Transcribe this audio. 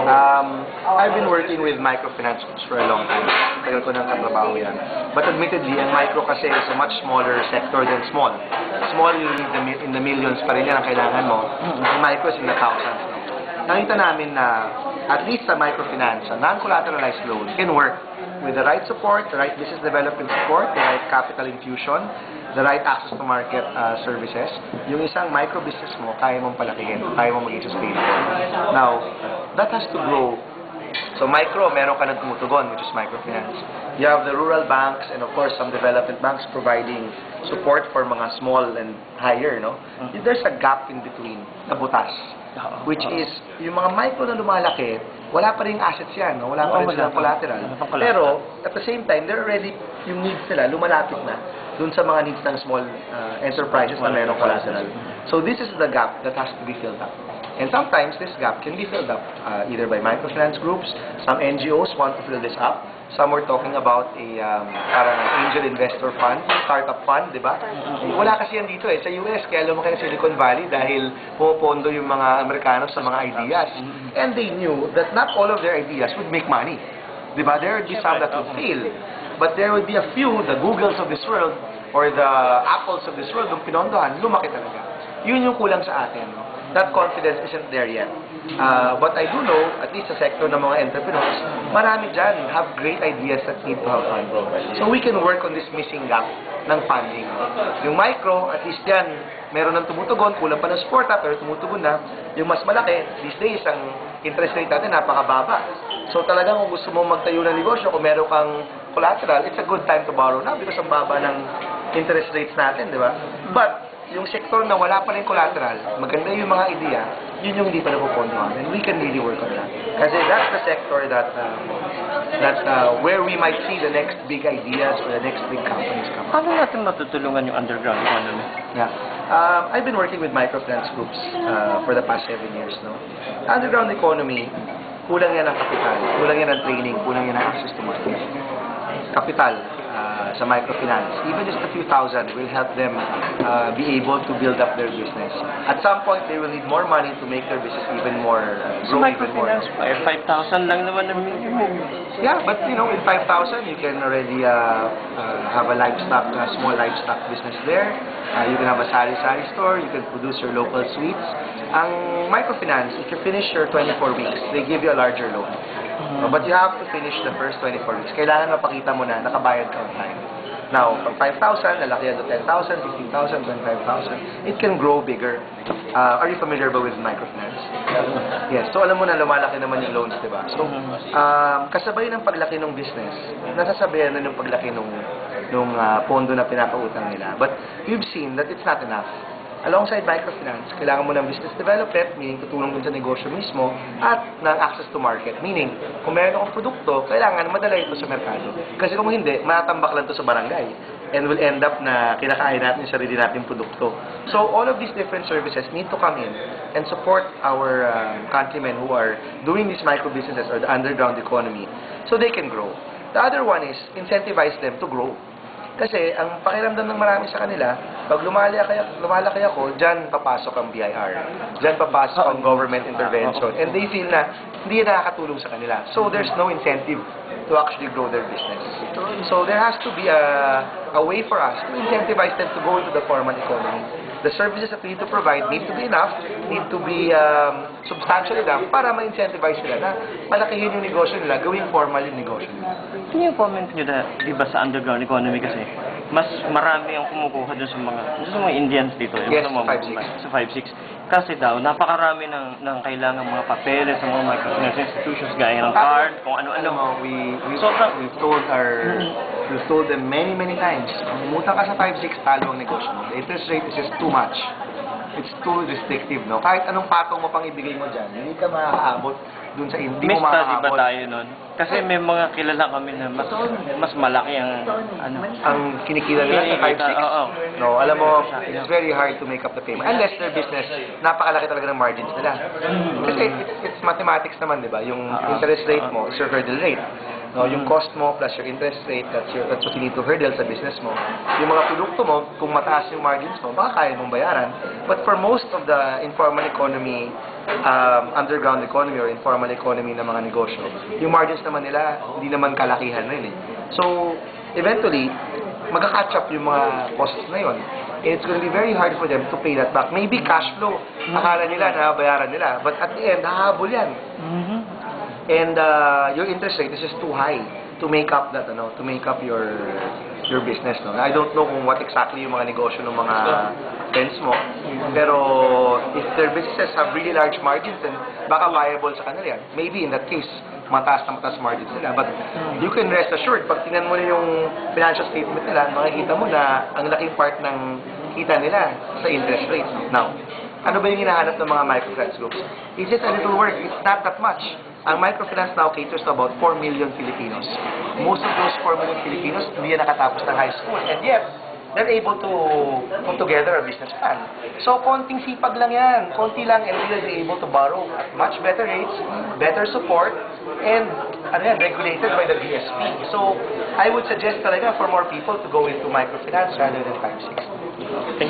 I've been working with microfinance groups for a long time. Tagal ko nang katrabaho yan. But admittedly, ang micro kasi is a much smaller sector than small. Small, you need in the millions pa rin yan ang kailangan mo. Ang micro is in the thousands. Nakita namin na at least sa microfinance, a non-collateralized loan can work with the right support, the right business development support, the right capital infusion, the right access to market services. Yung isang micro business mo, kaya mong palakihin, kaya mong maging sustainable. Now, that has to grow. So micro, meron ka ng tumutugon, which is microfinance. You have the rural banks and of course some development banks providing support for mga small and higher, no? There's a gap in between, na butas. Which is, yung mga micro na lumalaki, wala pa rin assets yan, no? Wala pa rin silang collateral. Pero, at the same time, they're already, yung needs nila, lumalapit na dun sa mga needs ng small enterprises na mayroong collateral. So this is the gap that has to be filled up. And sometimes this gap can be filled up either by microfinance groups. Some NGOs want to fill this up. Some were talking about a parang angel investor fund, startup fund, di ba? Wala kasi yan dito eh. Sa US, kaya lumaki ng Silicon Valley dahil pumopondo yung mga Amerikano sa mga ideas. And they knew that not all of their ideas would make money. Di ba? There would be some that would fail. But there would be a few, the Googles of this world, or the Apples of this world, yung pinondohan, lumaki talaga. Yun yung kulang sa atin. No? That confidence isn't there yet. But I do know, at least sa sector ng mga entrepreneurs, marami dyan have great ideas that need to have funding. So we can work on this missing gap ng funding. Yung micro, at least yan, meron ng tumutugon, kulang pa ng support, pero tumutugon na. Yung mas malaki, these days, ang interest rate natin napakababa. So talagang kung gusto mo magtayo ng negosyo, kung meron kang collateral, it's a good time to borrow now because ang baba ng interest rates natin, di ba? But, yung sektor na wala pa rin collateral, maganda yung mga ideya, yun yung hindi pa napupondohan. And we can really work on that. Kasi that's the sector that where we might see the next big ideas or the next big companies come. Paano natin matutulungan yung underground economy? Yeah. I've been working with microfinance groups for the past 7 years. No? Underground economy, kulang yan ng kapital, kulang yan ng training, kulang yan ng access to market. Kapital. Sa microfinance, even just a few thousand will help them be able to build up their business. At some point, they will need more money to make their business even more, grow even more. 5,000 lang naman ang minimum. Yeah, but you know, with 5,000, you can already have a livestock, small livestock business there. You can have a sari-sari store. You can produce your local sweets. Ang microfinance, if you finish your 24 weeks, they give you a larger loan. But you have to finish the first 24 weeks. Kailangan mapakita mo na nakabayad ka on time. Now, from 5,000, lalaki yan to 10,000, 15,000, 25,000. It can grow bigger. Are you familiar ba with microfinance? Yes. So, alam mo na lumalaki naman yung loans, di ba? So, kasabay ng paglaki ng business, nasasabayan na yung paglaki ng pondo na pinapautang nila. But we've seen that it's not enough. Alongside microfinance, kailangan mo ng business development, meaning tutulong dun sa negosyo mismo, at ng access to market. Meaning, kung meron akong produkto, kailangan madala ito sa merkado. Kasi kung hindi, matambak lang ito sa barangay. And will end up na kinakain natin yung sarili nating produkto. So, all of these different services need to come in and support our countrymen who are doing these micro businesses or the underground economy so they can grow. The other one is incentivize them to grow. Kasi, ang pakiramdam ng marami sa kanila, pag lumalaki ako, dyan papasok ang BIR. Dyan papasok ang government intervention. And they feel na hindi nakakatulong sa kanila. So, there's no incentive to actually grow their business. So, there has to be a way for us to incentivize them to go into the formal economy. The services that we need to provide need to be enough, need to be substantial enough para ma-incentivize sila na malakihin yung negosyo nila, gawing formal yung negosyo nila. Ano yung comment nyo na, di ba sa underground economy kasi, mas marami ang kumukuha dun sa mga Indians dito. Yes, sa 5-6. Kasi daw, napakarami ng kailangan mga papeles sa mga microfinance institutions, gaya ng card, kung ano-ano. We've told them many times, kung umutang ka sa 5-6, talo ang negosyo mo. The interest rate is just too much. It's too restrictive, no? Kahit anong patong mo pang ibigay mo dyan, hindi ka maaabot dun sa hindi mo maaabot. May study ba tayo nun? Kasi may mga kilala kami na mas malaki ang kinikita nila sa 5-6. No, alam mo, it's very hard to make up the payment. Unless their business, napakalaki talaga ng margins nila. Kasi it's mathematics naman, di ba? Yung interest rate mo is your hurdle rate. No, yung cost mo plus your interest rate, that's what you need to hurdle sa business mo. Yung mga produkto mo, kung mataas yung margins mo, baka kaya mong bayaran. But for most of the informal economy underground economy or informal economy ng mga negosyo, yung margins naman nila, hindi naman kalakihan rin eh. So, eventually, magka-catch up yung mga costs na yun. And it's going to be very hard for them to pay that back. Maybe cash flow, akala nila na bayaran nila. But at the end, hahabol yan. And your interest rate is just too high to make up that, to make up your business. No? I don't know kung what exactly yung mga negosyo ng mga friends mo. Pero if their businesses have really large margins, then baka viable sa kanila yan. Maybe in that case, mataas margins nila. But you can rest assured, pag tingnan mo na yung financial statement nila, makikita mo na ang laking part ng kita nila sa interest rates. Now, ano ba yung hinahanap ng mga microfinance groups? It's just a little work. It's not that much. Ang microfinance now caters to about 4 million Filipinos. Most of those 4 million Filipinos hindi yan nakatapos ng high school. And yet, they're able to put together a business plan. So, konting sipag lang yan. Konti lang, and they'll be able to borrow at much better rates, better support, and regulated by the BSP. So, I would suggest talaga for more people to go into microfinance rather than 560.